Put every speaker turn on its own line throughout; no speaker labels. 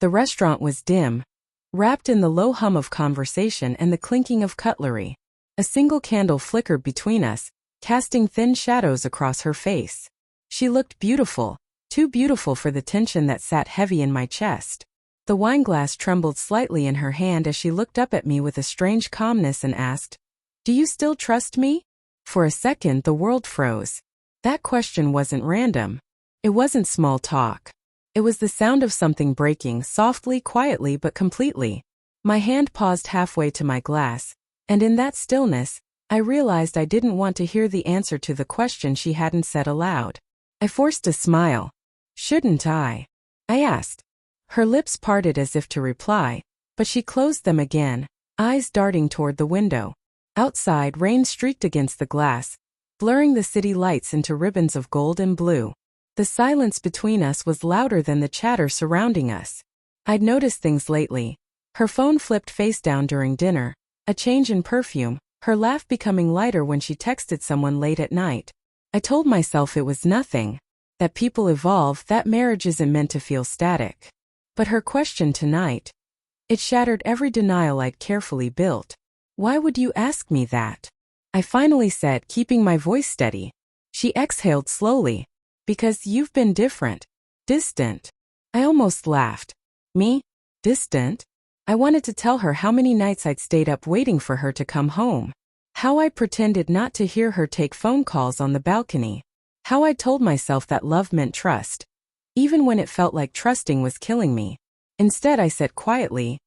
The restaurant was dim, wrapped in the low hum of conversation and the clinking of cutlery. A single candle flickered between us, casting thin shadows across her face. She looked beautiful, too beautiful for the tension that sat heavy in my chest. The wineglass trembled slightly in her hand as she looked up at me with a strange calmness and asked, "Do you still trust me?" For a second the world froze. That question wasn't random. It wasn't small talk. It was the sound of something breaking, softly, quietly, but completely. My hand paused halfway to my glass, and in that stillness, I realized I didn't want to hear the answer to the question she hadn't said aloud. I forced a smile. "Shouldn't I?" I asked. Her lips parted as if to reply, but she closed them again, eyes darting toward the window. Outside, rain streaked against the glass, blurring the city lights into ribbons of gold and blue. The silence between us was louder than the chatter surrounding us. I'd noticed things lately. Her phone flipped face down during dinner, a change in perfume, her laugh becoming lighter when she texted someone late at night. I told myself it was nothing, that people evolve, that marriage isn't meant to feel static. But her question tonight, it shattered every denial I'd carefully built. "Why would you ask me that?" I finally said, keeping my voice steady. She exhaled slowly. "Because you've been different. Distant." I almost laughed. Me? Distant? I wanted to tell her how many nights I'd stayed up waiting for her to come home. How I pretended not to hear her take phone calls on the balcony. How I told myself that love meant trust, even when it felt like trusting was killing me. Instead I said quietly,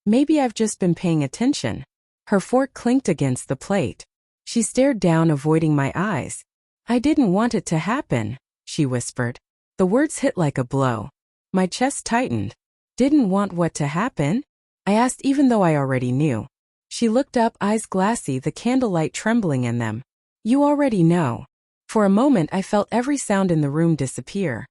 "Maybe I've just been paying attention." Her fork clinked against the plate. She stared down, avoiding my eyes. "I didn't want it to happen," she whispered. The words hit like a blow. My chest tightened. "Didn't want what to happen?" I asked, even though I already knew. She looked up, eyes glassy, the candlelight trembling in them. "You already know." For a moment I felt every sound in the room disappear.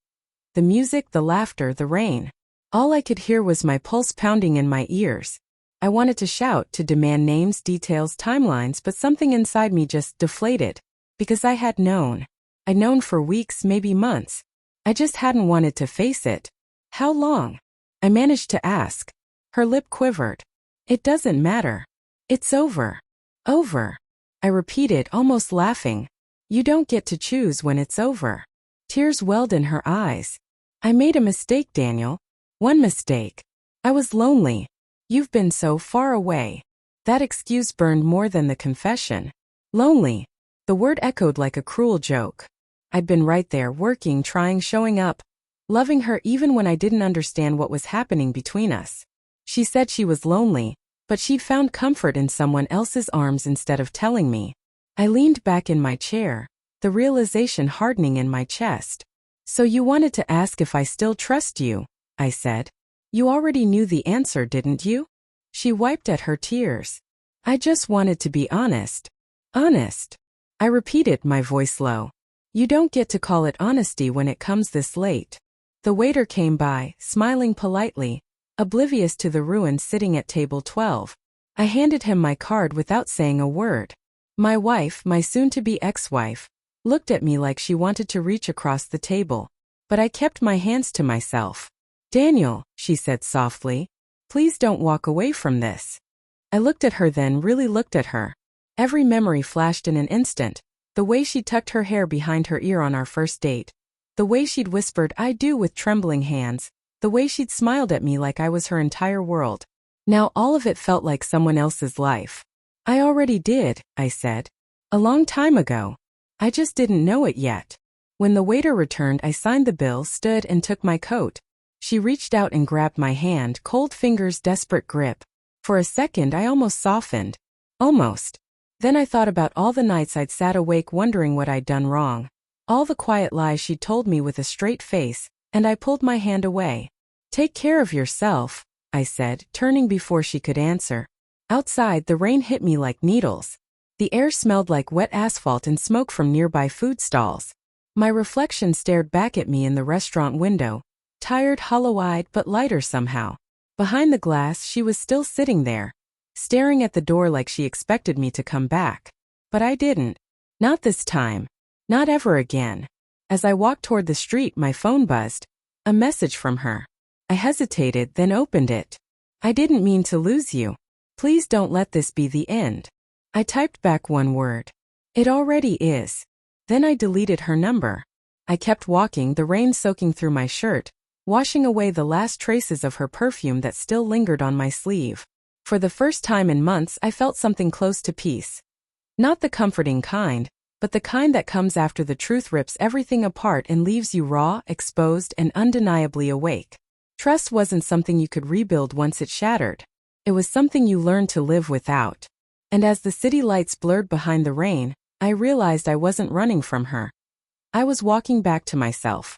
The music, the laughter, the rain. All I could hear was my pulse pounding in my ears. I wanted to shout, to demand names, details, timelines, but something inside me just deflated. Because I had known. I'd known for weeks, maybe months. I just hadn't wanted to face it. "How long?" I managed to ask. Her lip quivered. "It doesn't matter. It's over." "Over," I repeated, almost laughing. "You don't get to choose when it's over." Tears welled in her eyes. "I made a mistake, Daniel. One mistake. I was lonely. You've been so far away." That excuse burned more than the confession. Lonely. The word echoed like a cruel joke. I'd been right there, working, trying, showing up, loving her even when I didn't understand what was happening between us. She said she was lonely, but she'd found comfort in someone else's arms instead of telling me. I leaned back in my chair, the realization hardening in my chest. "So you wanted to ask if I still trust you," I said. "You already knew the answer, didn't you?" She wiped at her tears. "I just wanted to be honest." "Honest?" I repeated, my voice low. "You don't get to call it honesty when it comes this late." The waiter came by, smiling politely, oblivious to the ruin sitting at table 12. I handed him my card without saying a word. My wife, my soon-to-be ex-wife, looked at me like she wanted to reach across the table, but I kept my hands to myself. "Daniel," she said softly, "please don't walk away from this." I looked at her, then really looked at her. Every memory flashed in an instant. The way she tucked her hair behind her ear on our first date. The way she'd whispered "I do" with trembling hands. The way she'd smiled at me like I was her entire world. Now all of it felt like someone else's life. "I already did," I said. "A long time ago. I just didn't know it yet." When the waiter returned, I signed the bill, stood, and took my coat. She reached out and grabbed my hand, cold fingers, desperate grip. For a second I almost softened. Almost. Then I thought about all the nights I'd sat awake wondering what I'd done wrong. All the quiet lies she'd told me with a straight face, and I pulled my hand away. "Take care of yourself," I said, turning before she could answer. Outside, the rain hit me like needles. The air smelled like wet asphalt and smoke from nearby food stalls. My reflection stared back at me in the restaurant window, tired, hollow-eyed, but lighter somehow. Behind the glass, she was still sitting there, staring at the door like she expected me to come back. But I didn't. Not this time. Not ever again. As I walked toward the street, my phone buzzed. A message from her. I hesitated, then opened it. I didn't mean to lose you. Please don't let this be the end. I typed back one word. It already is. Then I deleted her number. I kept walking, the rain soaking through my shirt, washing away the last traces of her perfume that still lingered on my sleeve. For the first time in months, I felt something close to peace. Not the comforting kind, but the kind that comes after the truth rips everything apart and leaves you raw, exposed, and undeniably awake. Trust wasn't something you could rebuild once it shattered. It was something you learned to live without. And as the city lights blurred behind the rain, I realized I wasn't running from her. I was walking back to myself.